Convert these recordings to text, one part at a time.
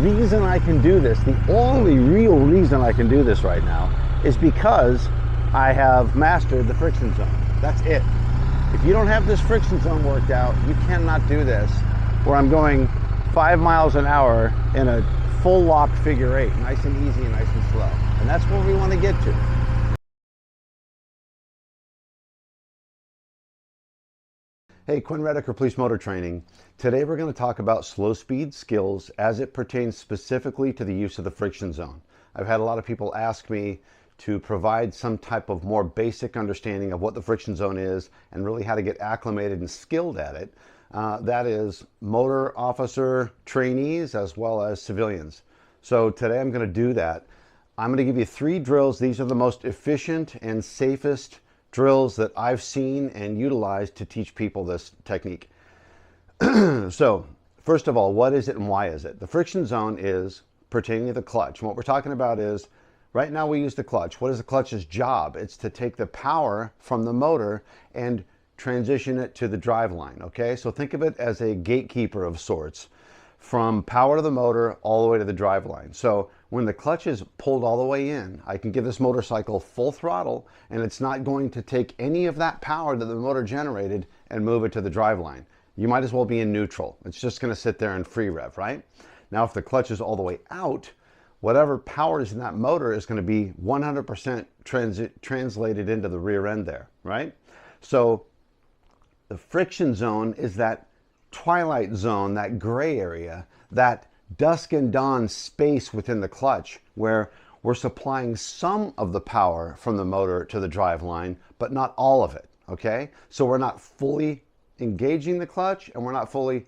reason I can do this, the only real reason I can do this right now, is because I have mastered the friction zone. That's it. If you don't have this friction zone worked out, you cannot do this, where I'm going 5 miles an hour in a full locked figure eight, nice and easy and nice and slow. And that's where we want to get to. Hey, Quinn Rediker, Police Motor Training. Today we're going to talk about slow speed skills as it pertains specifically to the use of the friction zone. I've had a lot of people ask me to provide some type of more basic understanding of what the friction zone is and really how to get acclimated and skilled at it. That is motor officer trainees as well as civilians. So today I'm going to do that. I'm going to give you 3 drills. These are the most efficient and safest drills that I've seen and utilized to teach people this technique. So first of all, what is it and why is it? The friction zone is pertaining to the clutch. And what we're talking about is, right now we use the clutch. What is the clutch's job? It's to take the power from the motor and transition it to the drive line, okay? So think of it as a gatekeeper of sorts, from power to the motor all the way to the drive line. So when the clutch is pulled all the way in, I can give this motorcycle full throttle, and it's not going to take any of that power that the motor generated and move it to the drive line. You might as well be in neutral. It's just going to sit there in free rev, right? Now, if the clutch is all the way out, whatever power is in that motor is going to be 100% translated into the rear end there, right? So the friction zone is that twilight zone, that gray area, that dusk and dawn space within the clutch where we're supplying some of the power from the motor to the drive line, but not all of it, okay? So we're not fully engaging the clutch and we're not fully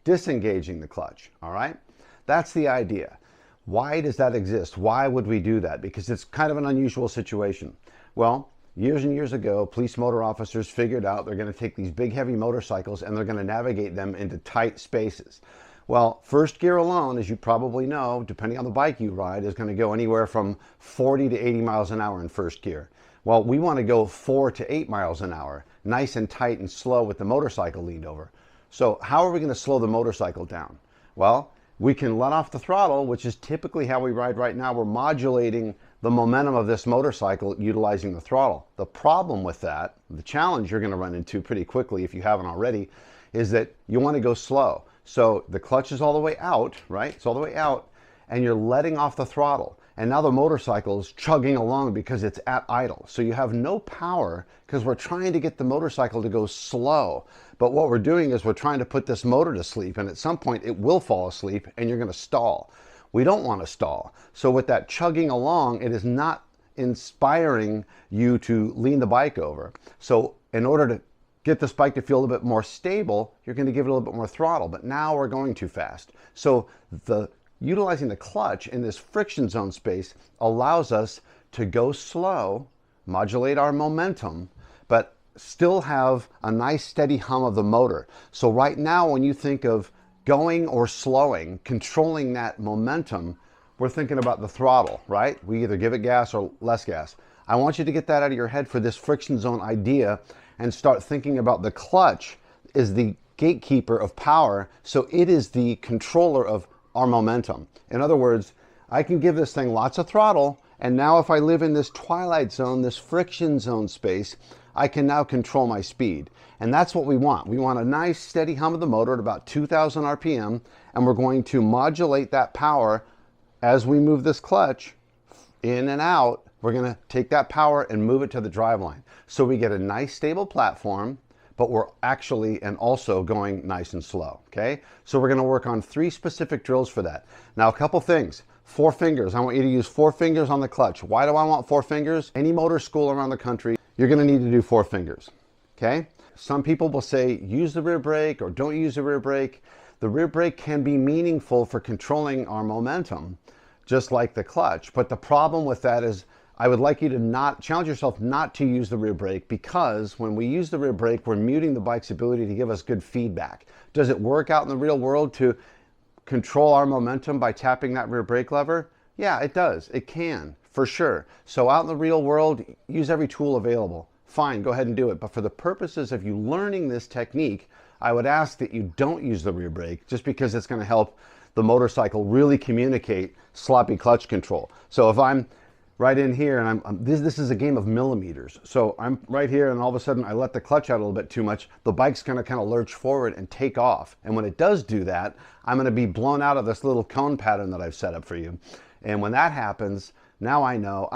disengaging the clutch, all right? That's the idea. Why does that exist? Why would we do that? Because it's kind of an unusual situation. Well, years and years ago, police motor officers figured out they're going to take these big heavy motorcycles and they're going to navigate them into tight spaces. Well, first gear alone, as you probably know, depending on the bike you ride, is going to go anywhere from 40 to 80 miles an hour in first gear. Well, we want to go 4 to 8 miles an hour, nice and tight and slow with the motorcycle leaned over. So how are we going to slow the motorcycle down? Well, we can let off the throttle, which is typically how we ride right now. We're modulating the momentum of this motorcycle utilizing the throttle. The problem with that, the challenge you're going to run into pretty quickly if you haven't already, is that you want to go slow. So the clutch is all the way out, right? It's all the way out, and you're letting off the throttle. And now the motorcycle is chugging along because it's at idle. So you have no power because we're trying to get the motorcycle to go slow. But what we're doing is we're trying to put this motor to sleep, and at some point it will fall asleep and you're going to stall. We don't want to stall. So with that chugging along, it is not inspiring you to lean the bike over. So in order to get this bike to feel a little bit more stable, you're going to give it a little bit more throttle. But now we're going too fast. So utilizing the clutch in this friction zone space allows us to go slow, modulate our momentum, but still have a nice steady hum of the motor. So right now, when you think of going or slowing, controlling that momentum, we're thinking about the throttle, right? We either give it gas or less gas. I want you to get that out of your head for this friction zone idea and start thinking about the clutch is the gatekeeper of power. So it is the controller of our momentum. In other words, I can give this thing lots of throttle, and now if I live in this twilight zone, this friction zone space, I can now control my speed. And that's what we want. We want a nice steady hum of the motor at about 2,000 RPM, and we're going to modulate that power as we move this clutch in and out. We're going to take that power and move it to the driveline. So we get a nice stable platform, but we're actually and also going nice and slow, okay? So we're gonna work on 3 specific drills for that. Now, a couple things. 4 fingers. I want you to use 4 fingers on the clutch. Why do I want 4 fingers? Any motor school around the country, you're gonna need to do 4 fingers, okay? Some people will say, use the rear brake or don't use the rear brake. The rear brake can be meaningful for controlling our momentum, just like the clutch. But the problem with that is I would like you to not challenge yourself not to use the rear brake, because when we use the rear brake, we're muting the bike's ability to give us good feedback. Does it work out in the real world to control our momentum by tapping that rear brake lever? Yeah, it does. It can, for sure. So out in the real world, use every tool available. Fine, go ahead and do it. But for the purposes of you learning this technique, I would ask that you don't use the rear brake, just because it's going to help the motorcycle really communicate sloppy clutch control. So if I'm right in here and this is a game of millimeters. So I'm right here and all of a sudden I let the clutch out a little bit too much, the bike's gonna kind of lurch forward and take off. And when it does do that, I'm gonna be blown out of this little cone pattern that I've set up for you. And when that happens, now I know,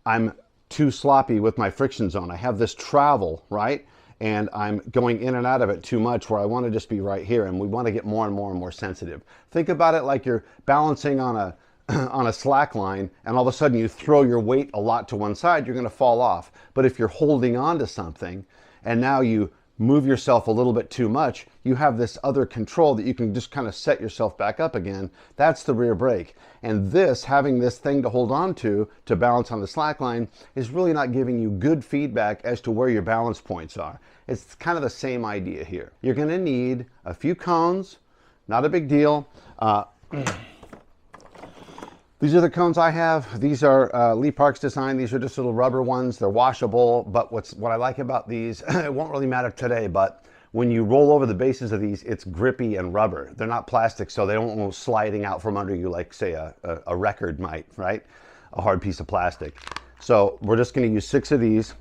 I'm too sloppy with my friction zone. I have this travel, right? And I'm going in and out of it too much where I want to just be right here, and we want to get more and more and more sensitive. Think about it like you're balancing on a on a slack line and all of a sudden you throw your weight a lot to one side, you're going to fall off. But if you're holding on to something and now you move yourself a little bit too much, you have this other control that you can just kind of set yourself back up again. That's the rear brake. And this, having this thing to hold on to balance on the slack line, is really not giving you good feedback as to where your balance points are. It's kind of the same idea here. You're going to need a few cones, not a big deal. These are the cones I have. These are Lee Park's design. These are just little rubber ones. They're washable, but what I like about these, it won't really matter today, but when you roll over the bases of these, it's grippy and rubber. They're not plastic, so they don't go sliding out from under you like, say, a record might, right? A hard piece of plastic. So we're just gonna use 6 of these.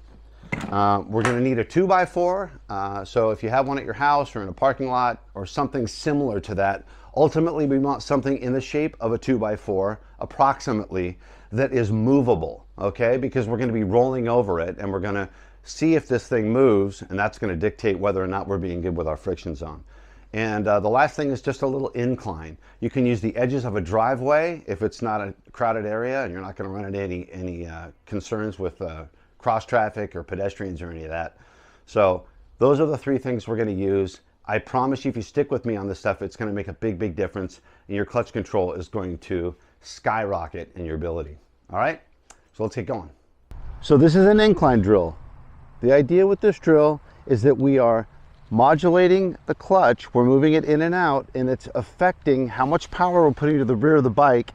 We're gonna need a 2x4. So if you have one at your house or in a parking lot or something similar to that, ultimately we want something in the shape of a 2x4, approximately, that is movable, okay? Because we're gonna be rolling over it and we're gonna see if this thing moves, and that's gonna dictate whether or not we're being good with our friction zone. And the last thing is just a little incline. You can use the edges of a driveway if it's not a crowded area and you're not gonna run into any concerns with cross traffic or pedestrians or any of that. So those are the 3 things we're gonna use. I promise you, if you stick with me on this stuff, it's gonna make a big, big difference, and your clutch control is going to skyrocket in your ability. All right, so let's get going. So this is an incline drill. The idea with this drill is that we are modulating the clutch, we're moving it in and out, and it's affecting how much power we're putting to the rear of the bike,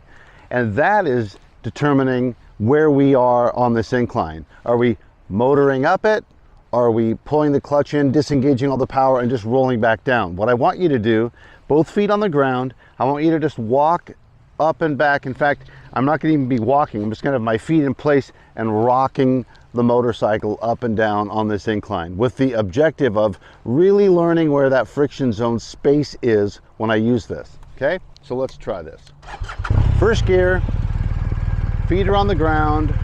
and that is determining where we are on this incline. Are we motoring up it? Are we pulling the clutch in, disengaging all the power, and just rolling back down? What I want you to do, both feet on the ground, I want you to just walk up and back. In fact, I'm not gonna even be walking. I'm just gonna have my feet in place and rocking the motorcycle up and down on this incline with the objective of really learning where that friction zone space is when I use this, okay? So let's try this. First gear, feet are on the ground,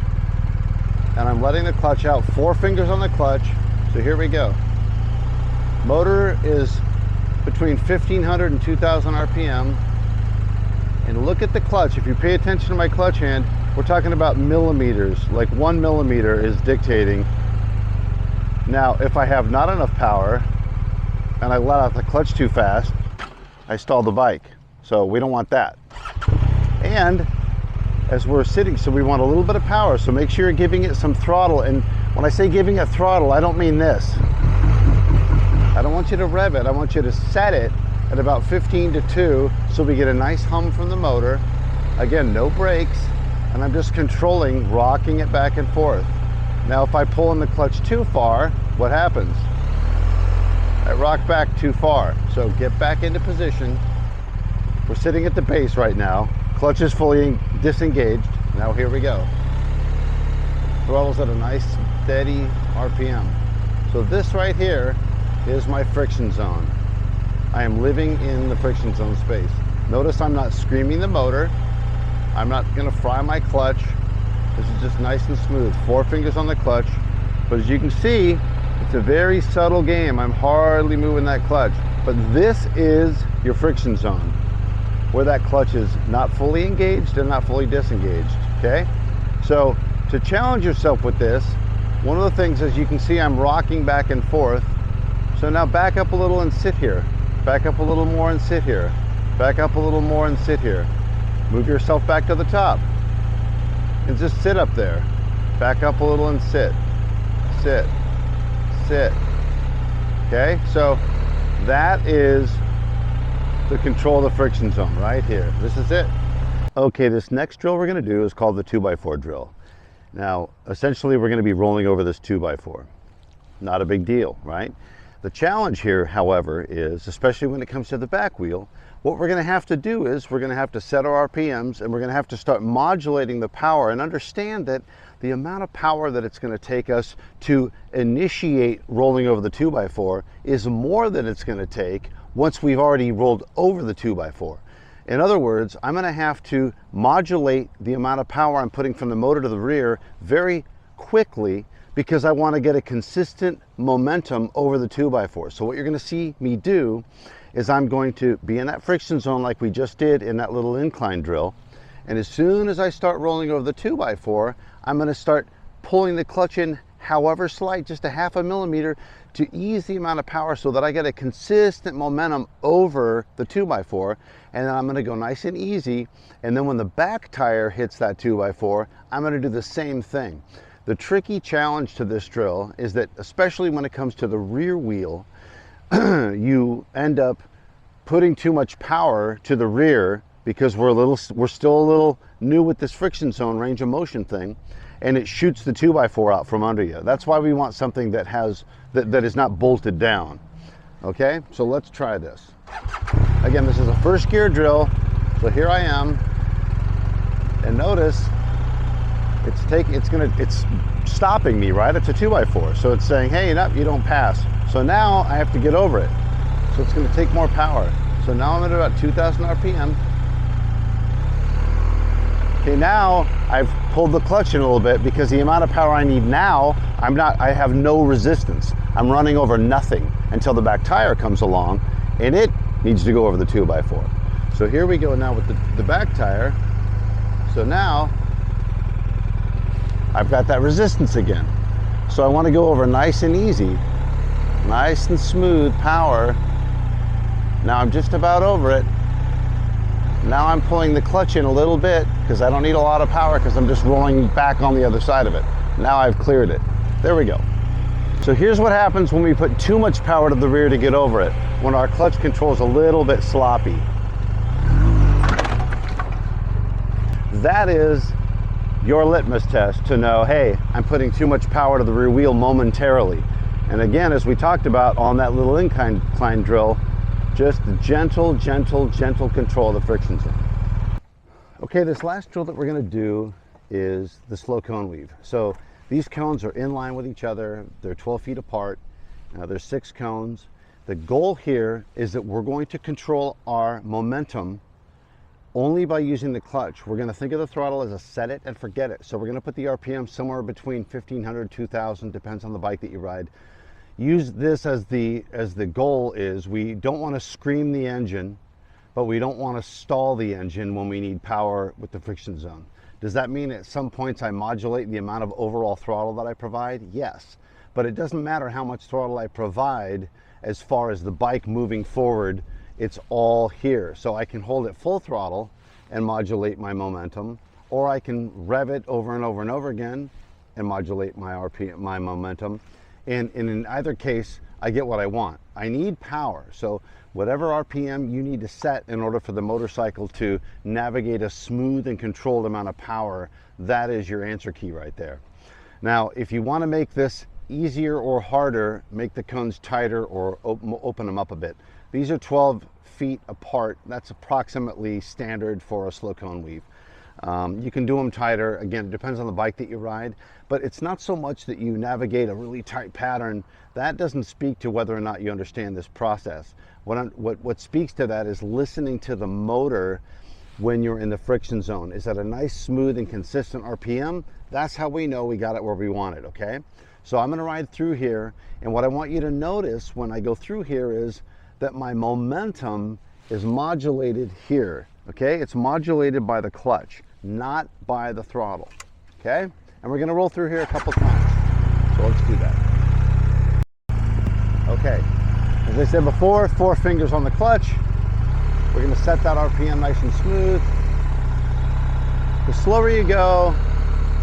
and I'm letting the clutch out, 4 fingers on the clutch. So here we go. Motor is between 1500 and 2000 RPM. And look at the clutch. If you pay attention to my clutch hand, we're talking about millimeters, like 1 millimeter is dictating. Now, if I have not enough power and I let out the clutch too fast, I stall the bike. So we don't want that. And as we're sitting, so we want a little bit of power, so make sure you're giving it some throttle. And when I say giving it throttle, I don't mean this. I don't want you to rev it, I want you to set it at about 15 to 2 so we get a nice hum from the motor. Again, no brakes, and I'm just controlling, rocking it back and forth. Now if I pull in the clutch too far, what happens? I rock back too far. So get back into position. We're sitting at the base right now. Clutch is fully disengaged. Now here we go. Throttle's at a nice steady RPM. So this right here is my friction zone. I am living in the friction zone space. Notice I'm not screaming the motor. I'm not gonna fry my clutch. This is just nice and smooth. 4 fingers on the clutch. But as you can see, it's a very subtle game. I'm hardly moving that clutch. But this is your friction zone, where that clutch is not fully engaged and not fully disengaged, okay? So to challenge yourself with this, one of the things is you can see I'm rocking back and forth. So now back up a little and sit here. Back up a little more and sit here. Back up a little more and sit here. Move yourself back to the top and just sit up there. Back up a little and sit. Sit. Sit. Okay, so that is the control of the friction zone right here. This is it. Okay, this next drill we're gonna do is called the 2x4 drill. Now, essentially we're gonna be rolling over this 2x4. Not a big deal, right? The challenge here, however, is, especially when it comes to the back wheel, What we're going to have to do is we're going to have to set our RPMs, and we're going to have to start modulating the power, and understand that the amount of power that it's going to take us to initiate rolling over the 2x4 is more than it's going to take once we've already rolled over the 2x4. In other words, I'm going to have to modulate the amount of power I'm putting from the motor to the rear very quickly, because I want to get a consistent momentum over the 2x4. So what you're going to see me do is I'm going to be in that friction zone like we just did in that little incline drill. And as soon as I start rolling over the 2x4, I'm going to start pulling the clutch in, however slight, just a 0.5 millimeter, to ease the amount of power so that I get a consistent momentum over the 2x4. And then I'm going to go nice and easy. And then when the back tire hits that 2x4, I'm going to do the same thing. The tricky challenge to this drill is that, especially when it comes to the rear wheel, you end up putting too much power to the rear, because we're still a little new with this friction zone range of motion thing, and it shoots the 2x4 out from under you. That's why we want something that is not bolted down. Okay, so let's try this. Again, this is a first gear drill, so here I am, and notice it's stopping me, right? It's a 2x4, so it's saying, hey, no, you don't pass. So now I have to get over it. So it's going to take more power. So now I'm at about 2,000 RPM. Okay, now I've pulled the clutch in a little bit, because the amount of power I need now, I have no resistance. I'm running over nothing until the back tire comes along, and it needs to go over the 2x4. So here we go now with the back tire. So now I've got that resistance again. So I want to go over nice and easy, nice and smooth power. Now I'm just about over it. Now I'm pulling the clutch in a little bit, because I don't need a lot of power, because I'm just rolling back on the other side of it. Now I've cleared it. There we go. So here's what happens when we put too much power to the rear to get over it, when our clutch control is a little bit sloppy. That is your litmus test to know, hey, I'm putting too much power to the rear wheel momentarily. And again, as we talked about on that little incline drill, just gentle control of the friction zone. Okay, this last drill that we're going to do is the slow cone weave. So these cones are in line with each other. They're 12 feet apart. There's 6 cones. The goal here is that we're going to control our momentum only by using the clutch. We're going to think of the throttle as a set it and forget it. So we're going to put the RPM somewhere between 1,500, 2,000, depends on the bike that you ride. Use this as the goal is, we don't want to scream the engine, but we don't want to stall the engine when we need power with the friction zone. Does that mean at some points I modulate the amount of overall throttle that I provide? Yes, but it doesn't matter how much throttle I provide as far as the bike moving forward. It's all here. So I can hold it full throttle and modulate my momentum, or I can rev it over and over and over again and modulate my RPM, my momentum. And in either case, I get what I want. I need power. So whatever RPM you need to set in order for the motorcycle to navigate a smooth and controlled amount of power, that is your answer key right there. Now, if you want to make this easier or harder, make the cones tighter or open them up a bit. These are 12 feet apart. That's approximately standard for a slow cone weave. You can do them tighter. Again, it depends on the bike that you ride, but it's not so much that you navigate a really tight pattern. That doesn't speak to whether or not you understand this process. What speaks to that is listening to the motor when you're in the friction zone. Is that a nice, smooth, and consistent RPM? That's how we know we got it where we want it, okay? So I'm gonna ride through here, and what I want you to notice when I go through here is that my momentum is modulated here, okay? It's modulated by the clutch, not by the throttle, okay? And we're gonna roll through here a couple times. So let's do that. Okay, as I said before, 4 fingers on the clutch. We're gonna set that RPM nice and smooth. The slower you go,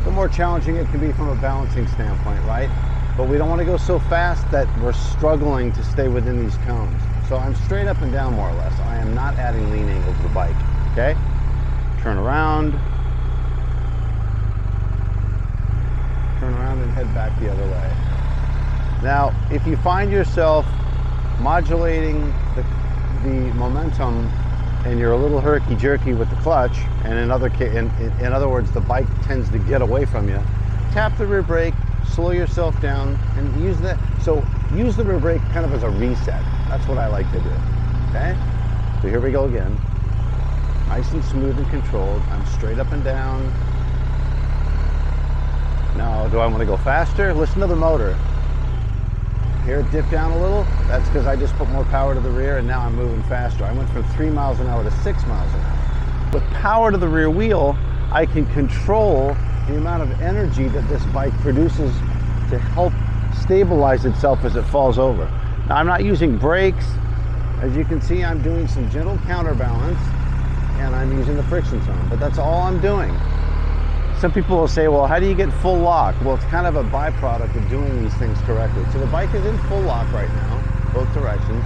the more challenging it can be from a balancing standpoint, right? But we don't want to go so fast that we're struggling to stay within these cones. So I'm straight up and down more or less. I am not adding lean angle to the bike, okay? Turn around and head back the other way. Now, if you find yourself modulating the momentum and you're a little herky-jerky with the clutch, and in other words, the bike tends to get away from you, tap the rear brake, slow yourself down, and use the rear brake kind of as a reset. That's what I like to do. Okay? So here we go again. Nice and smooth and controlled. I'm straight up and down. Now, do I want to go faster? Listen to the motor. Hear it dip down a little? That's because I just put more power to the rear and now I'm moving faster. I went from 3 miles an hour to 6 miles an hour. With power to the rear wheel, I can control the amount of energy that this bike produces to help stabilize itself as it falls over. Now, I'm not using brakes. As you can see, I'm doing some gentle counterbalance and I'm using the friction zone, but that's all I'm doing. Some people will say, well, how do you get full lock? Well, it's kind of a byproduct of doing these things correctly. So the bike is in full lock right now, both directions.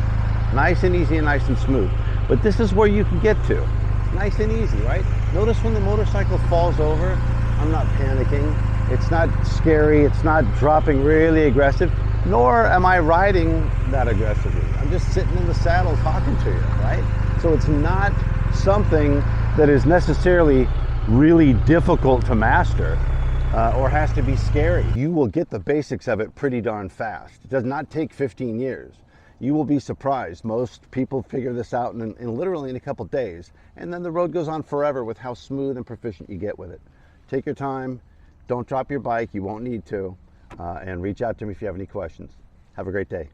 Nice and easy and nice and smooth. But this is where you can get to. It's nice and easy, right? Notice when the motorcycle falls over, I'm not panicking. It's not scary. It's not dropping really aggressive, nor am I riding that aggressively. I'm just sitting in the saddle talking to you, right? So it's not something that is necessarily really difficult to master or has to be scary. You will get the basics of it pretty darn fast. It does not take 15 years. You will be surprised. Most people figure this out in literally in a couple days, and then the road goes on forever with how smooth and proficient you get with it. Take your time. Don't drop your bike. You won't need to. And reach out to me if you have any questions. Have a great day.